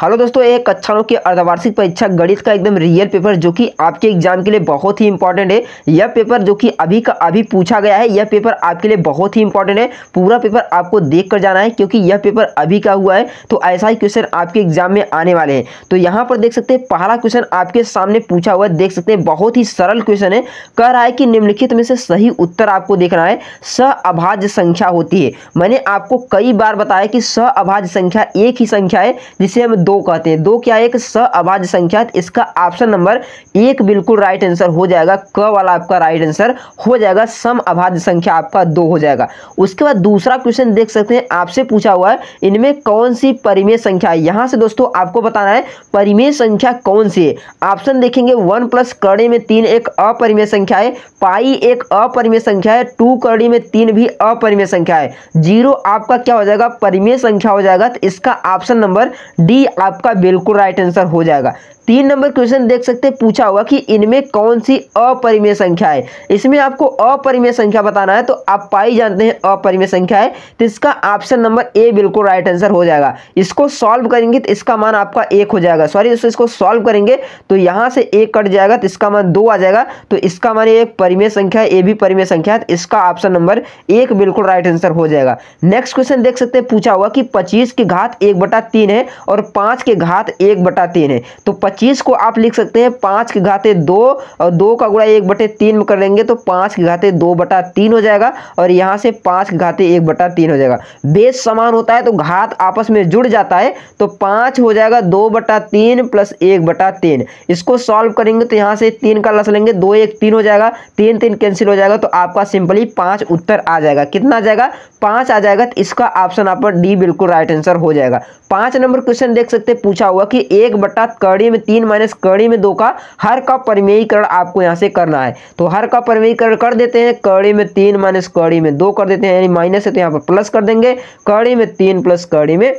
Hello दोस्तों, एक कक्षाओं की अर्धवार्षिक परीक्षा गणित का एकदम रियल पेपर जो कि आपके एग्जाम के लिए बहुत ही इंपॉर्टेंट है। यह पेपर जो कि अभी का अभी पूछा गया है, यह पेपर आपके लिए बहुत ही इंपॉर्टेंट है। पूरा पेपर आपको देख कर जाना है क्योंकि यह पेपर अभी का हुआ है, तो ऐसा ही क्वेश्चन आपके एग्जाम में आने वाले हैं। तो यहाँ पर देख सकते हैं पहला क्वेश्चन आपके सामने पूछा हुआ है, देख सकते हैं बहुत ही सरल क्वेश्चन है। कह रहा है कि निम्नलिखित में से सही उत्तर आपको देखना है सहअभाज्य संख्या होती है। मैंने आपको कई बार बताया कि सहअभाज्य संख्या एक ही संख्या है जिसे हम दो कहते हैं। दो क्या है? एक सहअभाज्य संख्या। इसका ऑप्शन नंबर एक बिल्कुल राइट आंसर हो जाएगा। क वाला आपका राइट आंसर हो जाएगा। समअभाज्य संख्या आपका दो हो जाएगा। उसके बाद दूसरा क्वेश्चन देख सकते हैं आपसे पूछा हुआ है, इनमें कौन सी परिमेय संख्या है। यहां से दोस्तों आपको बताना है परिमेय संख्या कौन सी है। ऑप्शन देखेंगे 1 प्लस करड़ी में 3 एक अपरिमेय संख्या है, पाई एक अपरिमेय संख्या है, 2 करड़ी में 3 भी अपरिमेय संख्या है, 0 आपका क्या हो जाएगा? परिमेय संख्या हो जाएगा। तो इसका ऑप्शन नंबर डी आपका बिल्कुल राइट आंसर हो जाएगा। 3 नंबर क्वेश्चन देख सकते हैं पूछा हुआ कि इनमें कौन सी अपरिमेय संख्या है। इसमें आपको अपरिमेय संख्या बताना है, तो आप पाई जानते हैं अपरिमेय संख्या है, तो इसका ऑप्शन नंबर ए बिल्कुल राइट आंसर हो जाएगा। इसको सॉल्व करेंगे तो इसका मान आपका 1 हो जाएगा। सॉरी दोस्तों, इसको सॉल्व करेंगे तो यहां से 1 कट जाएगा तो इसका मान 2 आ जाएगा। तो इसका मान एक परिमेय संख्या है, ए भी परिमेय संख्या है, तो इसका ऑप्शन नंबर 1 बिल्कुल राइट आंसर हो जाएगा। नेक्स्ट क्वेश्चन देख सकते हैं पूछा हुआ कि 25 की घात 1/3 है और 5 की घात 1/3 है। तो 25 को आप लिख सकते हैं 5 की घाते 2 और 2 का गुणा 1/3 में कर लेंगे तो 5 की घाते 2/3 हो जाएगा और यहां से 5 की घाते 1/3 हो जाएगा। बेस समान होता है तो घात आपस में जुड़ जाता है, तो 5 हो जाएगा 2/3 प्लस 1/3। इसको सॉल्व करेंगे तो यहां से 3 का लस लेंगे, 2 1 3 हो जाएगा, 3 3 कैंसिल हो जाएगा, तो आपका सिंपली 5 उत्तर आ जाएगा। कितना आ जाएगा? 5 आ जाएगा। तो इसका ऑप्शन आप पर डी बिल्कुल राइट आंसर हो जाएगा। 5 नंबर क्वेश्चन देख सकते हैं पूछा हुआ कि 1/करड़ी में 3 माइनस करड़ी में 2 का हर का परिमेयीकरण आपको यहां से करना है। तो हर का परिमेयीकरण कर देते हैं, करड़ी में 3 माइनस करड़ी में 2 कर देते हैं, यानी माइनस है तो यहाँ पर प्लस कर देंगे, करड़ी में 3 प्लस करड़ी में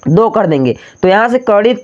2 कर देंगे। तो यहाँ से करड़ी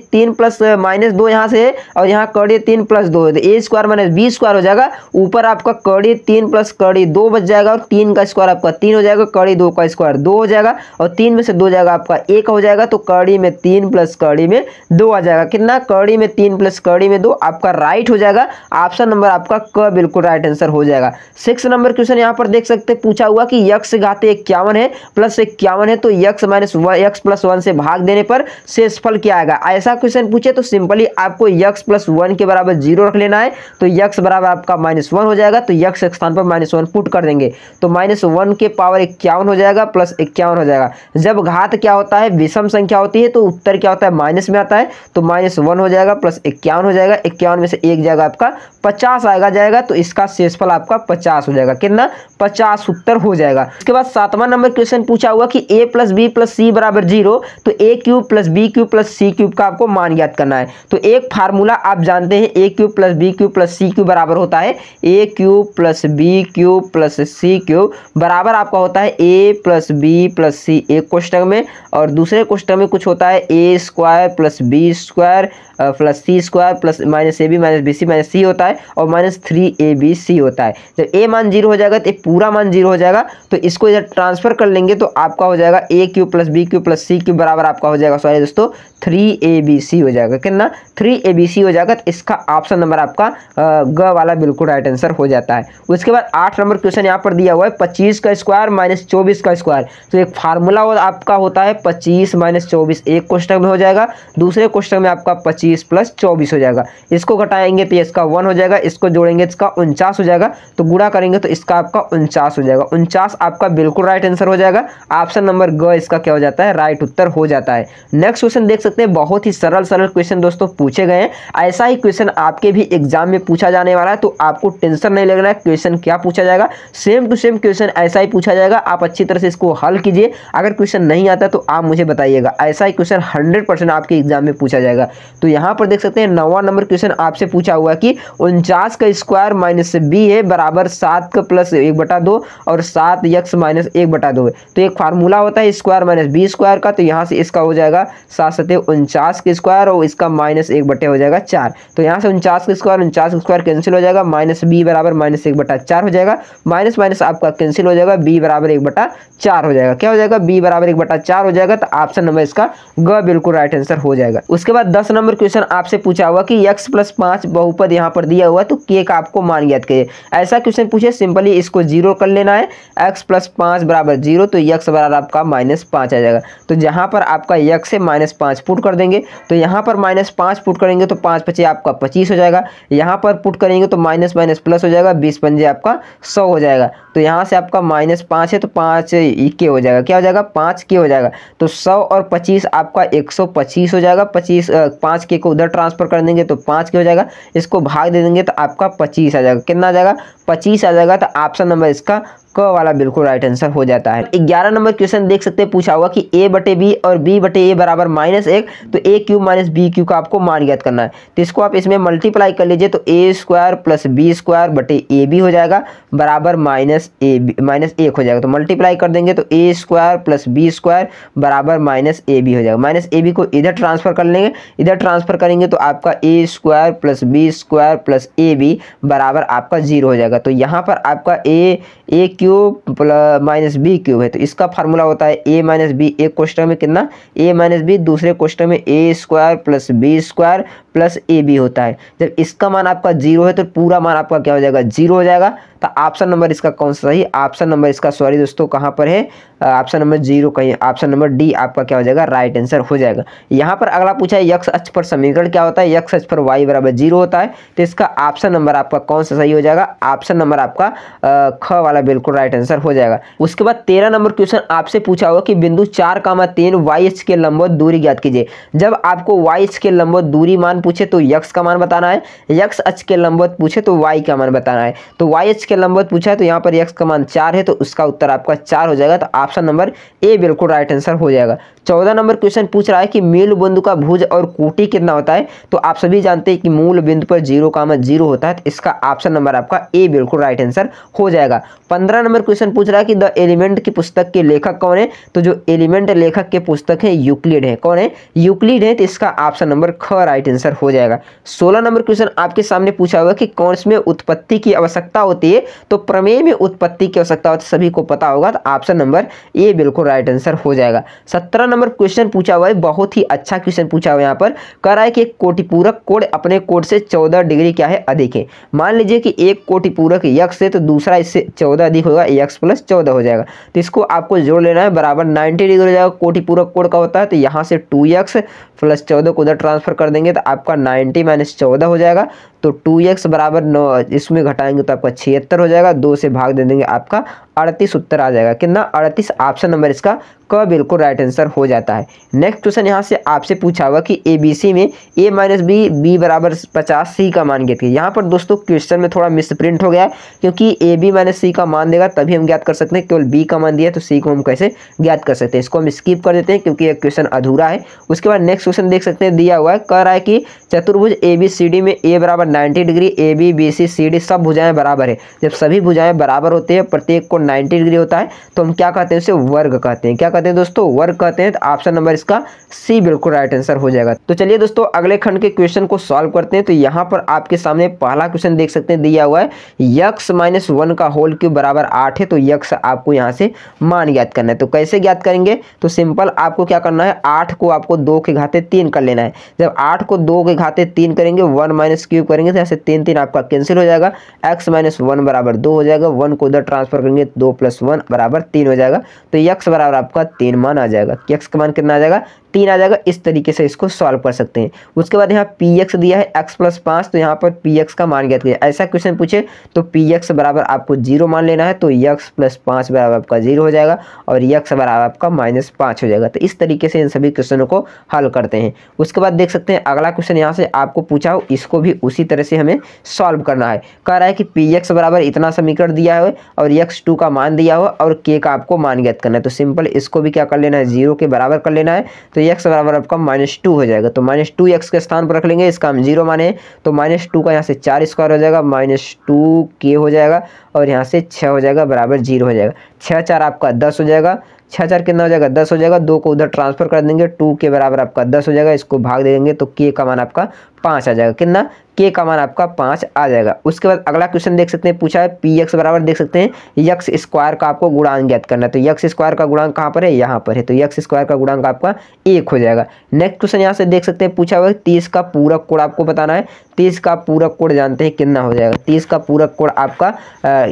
3 प्लस माइनस 2 यहाँ से, और यहाँ करड़ी 3 प्लस 2 है तो ए स्क्वायर माइनस बी स्क्वायर हो जाएगा। ऊपर आपका करड़ी 3 प्लस करड़ी 2 बच जाएगा और 3 का स्क्वायर आपका 3 हो जाएगा, करड़ी 2 का स्क्वायर 2 हो जाएगा और 3 में से 2 जाएगा आपका 1 हो जाएगा। तो करड़ी में 3 प्लस करड़ी में 2 आ जाएगा। कितना? करड़ी में 3 प्लस करड़ी में 2 आपका राइट हो जाएगा। ऑप्शन नंबर आपका क बिल्कुल राइट आंसर हो जाएगा। 6 नंबर क्वेश्चन यहाँ पर देख सकते पूछा हुआ कि यक्स घाते 51 है प्लस 51 है, तो यक्स माइनस यक्स प्लस 1 से भाग देने पर शेषफल क्या आएगा। ऐसा क्वेश्चन पूछे तो सिंपली आपको यक्स प्लस 1 के बराबर 0 रख लेना है, तो यक्स बराबर आपका -1 हो जाएगा, तो यक्स के स्थान पर -1 पुट कर देंगे तो -1 के पावर 51 हो जाएगा प्लस 51 हो जाएगा। जब घात क्या होता है? विषम संख्या होती है, तो उत्तर क्या होता है? माइनस में आता है, तो -1 हो जाएगा प्लस 51 हो जाएगा, 51 में से 1 जाएगा आपका 50 आएगा जाएगा, तो इसका शेषफल आपका 50 हो जाएगा। कितना? 50 उत्तर हो जाएगा। इसके बाद 7वां नंबर क्वेश्चन पूछा हुआ कि a plus B plus C बराबर 0, तो A cube plus B cube plus C cube का आपको मान ज्ञात करना है। तो एक फार्मूला आप जानते हैं, A cube plus B cube plus C cube बराबर होता है A cube plus B cube plus C cube बराबर आपका होता है A plus B plus C एक कोष्टक में, और दूसरे कोष्टक में कुछ होता है A square plus B square plus C square plus minus A B minus B C minus C होता है, और -3ab होता है। जब ए मान 0 हो जाएगा तो पूरा मान 0 हो जाएगा, तो इसको इधर ट्रांसफर कर लेंगे तो आपका हो जाएगा A cube plus B cube plus C cube बराबर आपका हो जाएगा, सॉरी दोस्तों 3abc हो जाएगा। कितना? 3abc हो जाएगा। तो इसका ऑप्शन नंबर आपका ग वाला बिल्कुल राइट आंसर हो जाता है। उसके बाद 8 नंबर क्वेश्चन यहाँ पर दिया हुआ है 25 का स्क्वायर माइनस 24 का स्क्वायर। तो एक फार्मूला आपका होता है 25 माइनस 24, एक कोष्टक में हो जाएगा, दूसरे कोष्टक में आपका 25 प्लस 24 हो जाएगा। इसको घटाएंगे तो इसका 1 हो जाएगा, इसको जोड़ेंगे तो इसका 49 हो जाएगा, तो गुणा करेंगे तो इसका आपका 49 हो जाएगा। 49 आपका बिल्कुल राइट आंसर हो जाएगा। ऑप्शन नंबर ग इसका क्या हो जाता है? राइट उत्तर हो जाता है। नेक्स्ट क्वेश्चन देख सकते हैं, बहुत ही सरल क्वेश्चन दोस्तों पूछे गए हैं। ऐसा ही क्वेश्चन आपके भी एग्जाम में पूछा जाने वाला है, तो आपको टेंशन नहीं लगना है क्वेश्चन क्या पूछा जाएगा। सेम टू सेम क्वेश्चन ऐसा ही पूछा जाएगा। आप अच्छी तरह से इसको हल कीजिए। अगर क्वेश्चन नहीं आता तो आप मुझे बताइएगा। ऐसा ही क्वेश्चन 100% आपके एग्जाम में पूछा जाएगा। तो यहाँ पर देख सकते हैं 9वां नंबर क्वेश्चन आपसे पूछा हुआ है कि 49 का स्क्वायर माइनस बी है बराबर 7 का प्लस 1/2 और 7 यक्स माइनस 1/2 है। तो एक फार्मूला होता है स्क्वायर माइनस बी स्क्वायर का, तो यहाँ से इसका हो जाएगा 7×7 के स्क्वायर और इसका -1/4 हो जाएगा 4। तो यहाँ से 49 के स्क्वायर कैंसिल हो जाएगा, -b बराबर -1/4 हो जाएगा, माइनस माइनस आपका कैंसिल हो जाएगा, b बराबर 1/4 हो जाएगा। क्या हो जाएगा? b बराबर 1/4 हो जाएगा। तो ऑप्शन नंबर इसका ग बिल्कुल राइट आंसर हो जाएगा। उसके बाद 10 नंबर क्वेश्चन आपसे पूछा हुआ कि x + 5 बहुपद यहाँ पर दिया हुआ, तो k का आपको मान ज्ञात करिए। ऐसा क्वेश्चन पूछे, सिंपली इसको 0 कर लेना है। x + 5 बराबर 0, तो x बराबर आपका -5 आ जाएगा। तो जहाँ पर आपका x से -5 पुट कर देंगे, तो यहाँ पर -5 पुट करेंगे तो 5 × 5 आपका 25 हो जाएगा। यहाँ पर पुट करेंगे तो माइनस माइनस प्लस हो जाएगा, 20 × 5 आपका 100 हो जाएगा। तो यहाँ से आपका -5 है तो 5 के हो जाएगा। क्या हो जाएगा? 5 के हो जाएगा। तो 100 और 25 आपका 125 हो जाएगा। 5 के को उधर ट्रांसफर कर देंगे तो 5 के हो जाएगा। इसको भाग दे देंगे तो आपका 25 आ जाएगा। कितना आ जाएगा? 25 आ जाएगा। तो ऑप्शन नंबर इसका क वाला बिल्कुल राइट आंसर हो जाता है। 11 नंबर क्वेश्चन देख सकते हैं, पूछा हुआ कि a/b और b/a बराबर -1, तो a³ - b³ का आपको मान ज्ञात करना है। तो इसको आप इसमें मल्टीप्लाई कर लीजिए, तो a² + b² / ab हो जाएगा बराबर -1 हो जाएगा। तो मल्टीप्लाई कर देंगे तो a² + b² बराबर -ab हो जाएगा। -ab को इधर ट्रांसफर कर लेंगे, इधर ट्रांसफर करेंगे तो आपका a² + b² + ab बराबर आपका 0 हो जाएगा। तो यहाँ पर आपका a³ - b³ है, तो इसका फार्मूला होता है a - b। एक क्वेश्चन में कितना? a - b, दूसरे क्वेश्चन में a² + b² + ab होता है। जब इसका मान आपका 0 है तो पूरा मान आपका क्या हो जाएगा? 0 हो जाएगा। तो ऑप्शन नंबर इसका कौन सा सही? ऑप्शन नंबर इसका, सॉरी दोस्तों, कहाँ पर है? ऑप्शन नंबर 0 कहीं, ऑप्शन नंबर डी आपका क्या हो जाएगा? राइट आंसर हो जाएगा। यहाँ पर अगला पूछा है x अक्ष पर समीकरण क्या होता है? x अक्ष पर y बराबर 0 होता है। तो इसका ऑप्शन नंबर आपका कौन सा सही हो जाएगा? ऑप्शन नंबर आपका ख वाला बिल्कुल राइट आंसर हो जाएगा। उसके बाद 13 नंबर क्वेश्चन आपसे पूछा होगा कि बिंदु 4,3 y अक्ष के लंबवत दूरी ज्ञात कीजिए। जब आपको y अक्ष के लंबवत दूरी मान पूछे तो x का मान बताना है, x अक्ष के लंबवत पूछे तो y का मान बताना है। तो y अक्ष के लंबवत पूछा है तो यहाँ पर x का मान 4 है, तो उसका उत्तर आपका 4 हो जाएगा। तो ऑप्शन नंबर ए बिल्कुल राइट आंसर हो जाएगा। 14 नंबर क्वेश्चन पूछ रहा है कि मूल बिंदु का भुज और कोटि कितना होता है? तो आप सभी जानते हैं कि मूल बिंदु पर 0,0 होता है। तो इसका ऑप्शन नंबर आपका ए बिल्कुल राइट आंसर हो जाएगा। 15 नंबर क्वेश्चन पूछ रहा है कि द एलिमेंट की पुस्तक के लेखक कौन है? तो जो एलिमेंट लेखक के पुस्तक है यूक्लिड है। कौन है? यूक्लिड है। तो इसका ऑप्शन नंबर ख राइट आंसर हो जाएगा। 16 नंबर क्वेश्चन आपके सामने पूछा हुआ कि कौन में उत्पत्ति की आवश्यकता होती है? तो प्रमेय में उत्पत्ति की आवश्यकता होती है, सभी को पता होगा। तो ऑप्शन नंबर ए बिल्कुल राइट आंसर हो जाएगा। 17 नंबर क्वेश्चन पूछा हुआ है, बहुत ही अच्छा क्वेश्चन पूछा हुआ है। यहाँ पर कह रहा है कि एक कोटिपूरक कोण अपने कोण से 14 डिग्री क्या है? अधिक है। मान लीजिए कि एक कोटिपूरक x है तो दूसरा इससे 14 अधिक होगा, x + 14 हो जाएगा। तो इसको आपको जोड़ लेना है, बराबर 90 डिग्री हो जाएगा। कोटिपूरक कोण का होता है, तो यहाँ से 2x + 14 को उधर ट्रांसफर कर देंगे तो आपका 90 - 14 हो जाएगा। तो 2x बराबर 9, इसमें घटाएंगे तो आपका 76 हो जाएगा। 2 से भाग दे देंगे, आपका 38 उत्तर आ जाएगा। कितना? 38। ऑप्शन नंबर इसका क बिल्कुल राइट आंसर हो जाता है। नेक्स्ट क्वेश्चन यहाँ से आपसे पूछा हुआ कि ABC में a - b b बराबर 50 c का मान ज्ञात कीजिए। यहाँ पर दोस्तों क्वेश्चन में थोड़ा मिसप्रिंट हो गया है, क्योंकि ab - c का मान देगा तभी हम ज्ञात कर सकते हैं। केवल b का मान दिया है तो c को हम कैसे ज्ञात कर सकते हैं? इसको हम स्किप कर देते हैं क्योंकि यह क्वेश्चन अधूरा है। उसके बाद नेक्स्ट क्वेश्चन देख सकते हैं, दिया हुआ है, कह रहा है कि चतुर्भुज ABCD में a बराबर 90 डिग्री, AB BC CD सब भुजाएं बराबर है। जब सभी भुजाएं बराबर होते हैं, प्रत्येक को 90 डिग्री होता है, तो हम क्या कहते हैं? उसे वर्ग कहते हैं। क्या कहते हैं दोस्तों? वर्ग कहते हैं। तो ऑप्शन नंबर इसका सी बिल्कुल राइट आंसर हो जाएगा। तो चलिए दोस्तों अगले खंड के क्वेश्चन को सॉल्व करते हैं। तो यहाँ पर आपके सामने पहला क्वेश्चन देख सकते हैं, दिया हुआ है x - 1 का होल क्यूब बराबर 8 है। तो x आपको यहाँ से मान ज्ञात करना है। तो कैसे ज्ञात करेंगे? तो सिंपल आपको क्या करना है, 8 को आपको 2 के घाते 3 कर लेना है। जब 8 को 2 के घाते 3 करेंगे, 1 - क्यूब करेंगे तो ऐसे 3 3 आपका कैंसिल हो जाएगा। x - 1 बराबर 2 हो जाएगा। 1 को उधर ट्रांसफर करेंगे, 2 + 1 बराबर 3 हो जाएगा। तो x बराबर आपका 3 मान आ जाएगा। x का मान कितना आ जाएगा? 3 आ जाएगा। इस तरीके से इसको सॉल्व कर सकते हैं। उसके बाद यहाँ px दिया है x + 5, तो यहाँ पर px का मान ज्ञात कीजिए। ऐसा क्वेश्चन पूछे तो px बराबर आपको 0 मान लेना है। तो x + 5 बराबर आपका 0 हो जाएगा और x बराबर आपका -5 हो जाएगा। तो इस तरीके से इन सभी क्वेश्चनों को हल करते हैं। उसके बाद देख सकते हैं अगला क्वेश्चन यहाँ से आपको पूछा हो, इसको भी उसी तरह से हमें सॉल्व करना है। कह रहा है कि px बराबर इतना समीकरण दिया है और x2 का मान दिया हो और k का आपको मान ज्ञात करना है। तो सिंपल इसको भी क्या कर लेना है? 0 के बराबर कर लेना है। तो x बराबर आपका -2 हो जाएगा। तो -2x के स्थान पर रख लेंगे, इसका हम 0 माने, तो -2 का यहाँ से 4 स्क्वायर हो जाएगा, -2k हो जाएगा और यहाँ से 6 हो जाएगा बराबर 0 हो जाएगा। 6 4 आपका 10 हो जाएगा। 6 4 कितना हो जाएगा 10 हो जाएगा। 2 को उधर ट्रांसफर कर देंगे, 2 के बराबर आपका 10 हो जाएगा। इसको भाग दे देंगे तो के का मान आपका 5 आ जाएगा। कितना? के का मान आपका 5 आ जाएगा। उसके बाद अगला क्वेश्चन देख सकते हैं, पूछा है पी एक्स बराबर देख सकते हैं यक्स स्क्वायर का आपको गुणांक ज्ञात करना है। तो यक्स स्क्वायर का गुणांक कहाँ पर है? यहाँ पर है। तो यक्स स्क्वायर का गुणांक आपका 1 हो जाएगा। नेक्स्ट क्वेश्चन यहाँ से देख सकते हैं, पूछा हुआ है 30 का पूरक कोण आपको बताना है। 30 का पूरक कोण जानते हैं कितना हो जाएगा? 30 का पूरक कोण आपका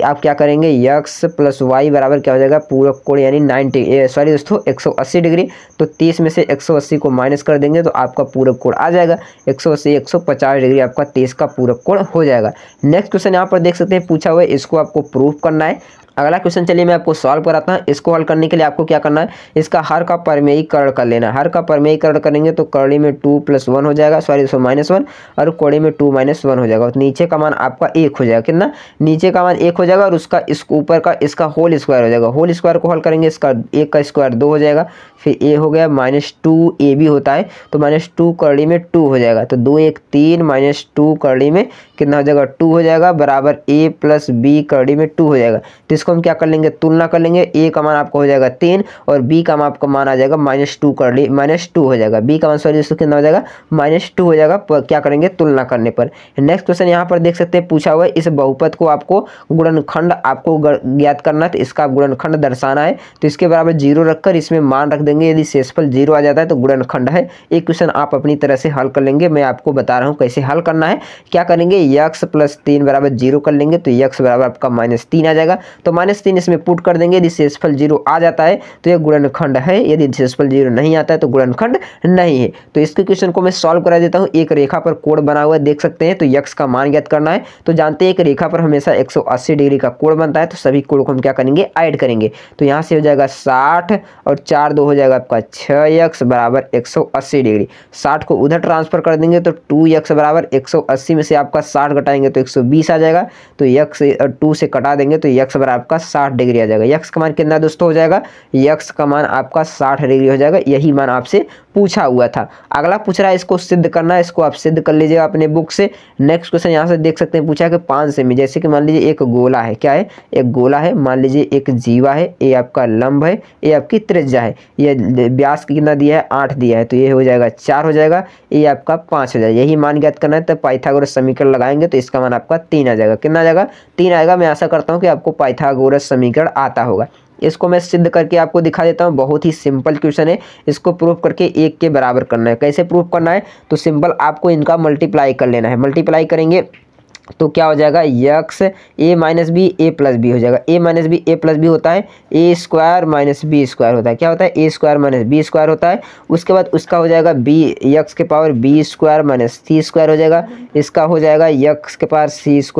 आप क्या करेंगे, यक्स प्लस वाई बराबर क्या हो जाएगा, पूरक कोण यानी 180 डिग्री। तो 30 में से 180 को माइनस कर देंगे तो आपका पूरक कोण आ जाएगा 180 150 डिग्री आपका 30 का पूरक कोण हो जाएगा। नेक्स्ट क्वेश्चन यहाँ पर देख सकते हैं, पूछा हुआ है इसको आपको प्रूफ करना है। अगला क्वेश्चन चलिए मैं आपको सॉल्व कराता हूँ। इसको हल करने के लिए आपको क्या करना है, इसका हर का परमेयीकरण कर लेना है। हर का परमेयीकरण करेंगे तो करड़ी में 2 + 1 हो जाएगा, सॉरी -1 और कोड़ी में 2 - 1 हो जाएगा। तो नीचे का मान आपका 1 हो जाएगा। कितना? नीचे का मान 1 हो जाएगा और उसका इस ऊपर का इसका होल स्क्वायर हो जाएगा। होल स्क्वायर को हल करेंगे, इसका 1 का स्क्वायर 2 हो जाएगा, फिर ए हो गया -2 ए भी होता है तो -2 करड़ी में 2 हो जाएगा। तो 2 1 3 -2 करड़ी में कितना हो जाएगा 2 हो जाएगा बराबर a + b करड़ी में 2 हो जाएगा। तो इसको हम क्या कर लेंगे, तुलना कर लेंगे। a का मान आपका हो जाएगा 3 और b का मान आपका मान आ जाएगा -2 करड़ी -2 हो जाएगा। b का मान सॉरी इसको कितना हो जाएगा -2 हो जाएगा। क्या करेंगे तुलना करने पर। नेक्स्ट क्वेश्चन यहाँ पर देख सकते हैं, पूछा हुआ है इस बहुपद को आपको गुणनखंड आपको ज्ञात करना है। तो इसका गुणनखंड दर्शाना है। तो इसके बराबर 0 रखकर इसमें मान रख देंगे। यदि शेषफल 0 आ जाता है तो गुणनखंड है। एक क्वेश्चन आप अपनी तरह से हल कर लेंगे। मैं आपको बता रहा हूँ कैसे हल करना है। क्या करेंगे, x + 3 बराबर 0 कर लेंगे तो x बराबर आपका -3 आ जाएगा। तो -3 इसमें पुट कर देंगे। यदि शेषफल 0 आ जाता है तो यह गुणनखंड है, यदि शेषफल 0 नहीं आता है तो गुणनखंड नहीं है। तो इसके क्वेश्चन को मैं सॉल्व करा देता हूँ। एक रेखा पर कोण बना हुआ है देख सकते हैं। तो x का मान ज्ञात करना है। तो जानते हैं एक रेखा पर हमेशा 180 डिग्री का कोण बनता है। तो सभी कोण को हम क्या करेंगे, ऐड करेंगे। तो यहाँ से हो जाएगा 60 और 4 2 हो जाएगा आपका 6x बराबर 180 डिग्री। 60 को उधर ट्रांसफर कर देंगे तो 2x बराबर 180 में से आपका 60 घटाएंगे तो 120 आ जाएगा। तो x 2 से कटा देंगे तो x बराबर आपका 60 डिग्री आ जाएगा। x का मान कितना दोस्तों हो जाएगा, x का मान आपका 60 डिग्री हो जाएगा। यही मान आपसे पूछा हुआ था। अगला पूछ रहा है इसको सिद्ध करना है। इसको आप सिद्ध कर लीजिएगा अपने बुक से। नेक्स्ट क्वेश्चन यहाँ से देख सकते हैं, पूछा है कि 5 सेमी, जैसे कि मान लीजिए एक गोला है। क्या है, एक गोला है। मान लीजिए एक जीवा है, ये आपका लंब है, ये आपकी त्रिज्या है। ये व्यास कितना दिया है 8 दिया है। तो ये हो जाएगा 4 हो जाएगा, ये आपका 5 हो जाएगा। यही मान ज्ञात करना है। तो पाइथागोरस समीकरण लगाएंगे तो इसका मान आपका 3 आ जाएगा। कितना आ जाएगा, 3 आएगा। मैं आशा करता हूँ कि आपको पाइथागोरस समीकरण आता होगा। इसको मैं सिद्ध करके आपको दिखा देता हूँ। बहुत ही सिंपल क्वेश्चन है। इसको प्रूफ करके 1 के बराबर करना है। कैसे प्रूफ करना है, तो सिंपल आपको इनका मल्टीप्लाई कर लेना है। मल्टीप्लाई करेंगे तो क्या हो जाएगा, x a - b a + b हो जाएगा। a - b a + b होता है, a² - b² होता है। क्या होता है, a² - b² होता है। उसके बाद उसका हो जाएगा b x के पावर b² - c² हो जाएगा। इसका हो जाएगा x के पावर c² -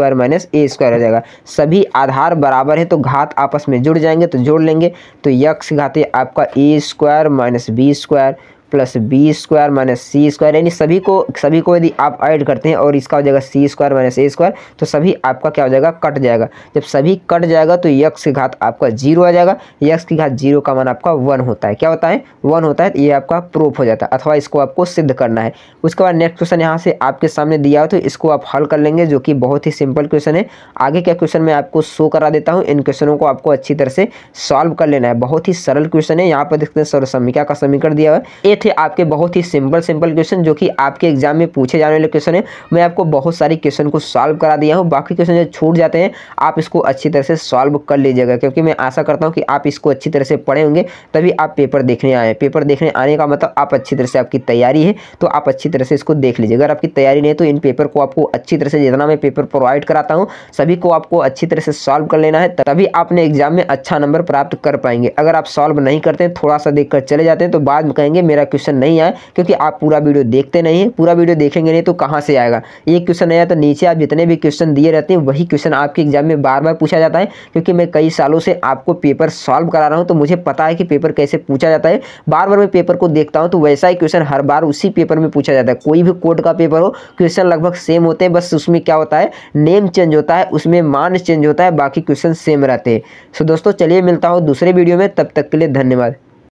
a² हो जाएगा। सभी आधार बराबर है तो घात आपस में जुड़ जाएंगे तो जोड़ लेंगे। तो x की घात आपका a² - b² + b² - c² यानी सभी को यदि आप ऐड करते हैं और इसका हो जाएगा c² - a² तो सभी आपका क्या हो जाएगा, कट जाएगा। जब सभी कट जाएगा तो x की घात आपका 0 आ जाएगा। x की घात 0 का मान आपका 1 होता है। क्या होता है, 1 होता है। तो ये आपका प्रूफ हो जाता है, अथवा इसको आपको सिद्ध करना है। उसके बाद नेक्स्ट क्वेश्चन यहाँ से आपके सामने दिया हो तो इसको आप हल कर लेंगे, जो कि बहुत ही सिंपल क्वेश्चन है। आगे का क्वेश्चन मैं आपको शो करा देता हूँ। इन क्वेश्चनों को आपको अच्छी तरह से सॉल्व कर लेना है। बहुत ही सरल क्वेश्चन है। यहाँ पर देखते हैं सर्वसम्मिका का समीकरण दिया हुआ है। ये थे आपके बहुत ही सिंपल क्वेश्चन जो कि आपके एग्जाम में पूछे जाने वाले क्वेश्चन है। मैं आपको बहुत सारी क्वेश्चन को सॉल्व करा दिया हूँ। बाकी क्वेश्चन जो छूट जाते हैं आप इसको अच्छी तरह से सॉल्व कर लीजिएगा, क्योंकि मैं आशा करता हूँ कि आप इसको अच्छी तरह से पढ़े होंगे तभी आप पेपर देखने आए। पेपर देखने आने का मतलब आप अच्छी तरह से, आपकी तैयारी है तो आप अच्छी तरह से इसको देख लीजिए। अगर आपकी तैयारी नहीं है तो इन पेपर को आपको अच्छी तरह से, जितना मैं पेपर प्रोवाइड कराता हूँ सभी को आपको अच्छी तरह से सॉल्व कर लेना है, तभी आपने एग्जाम में अच्छा नंबर प्राप्त कर पाएंगे। अगर आप सॉल्व नहीं करते हैं, थोड़ा सा देखकर चले जाते हैं तो बाद में कहेंगे मेरा क्वेश्चन नहीं आया, क्योंकि आप पूरा वीडियो देखते नहीं है। पूरा वीडियो देखेंगे नहीं तो कहाँ से आएगा। एक क्वेश्चन आया तो नीचे आप जितने भी क्वेश्चन दिए रहते हैं वही क्वेश्चन आपके एग्जाम में बार बार पूछा जाता है, क्योंकि मैं कई सालों से आपको पेपर सॉल्व करा रहा हूं तो मुझे पता है कि पेपर कैसे पूछा जाता है। बार बार मैं पेपर को देखता हूं तो वैसा ही क्वेश्चन हर बार उसी पेपर में पूछा जाता है। कोई भी कोड का पेपर हो, क्वेश्चन लगभग सेम होते हैं, बस उसमें क्या होता है, नेम चेंज होता है, उसमें मान चेंज होता है, बाकी क्वेश्चन सेम रहते हैं। सो दोस्तों चलिए मिलता हूँ दूसरे वीडियो में, तब तक के लिए धन्यवाद।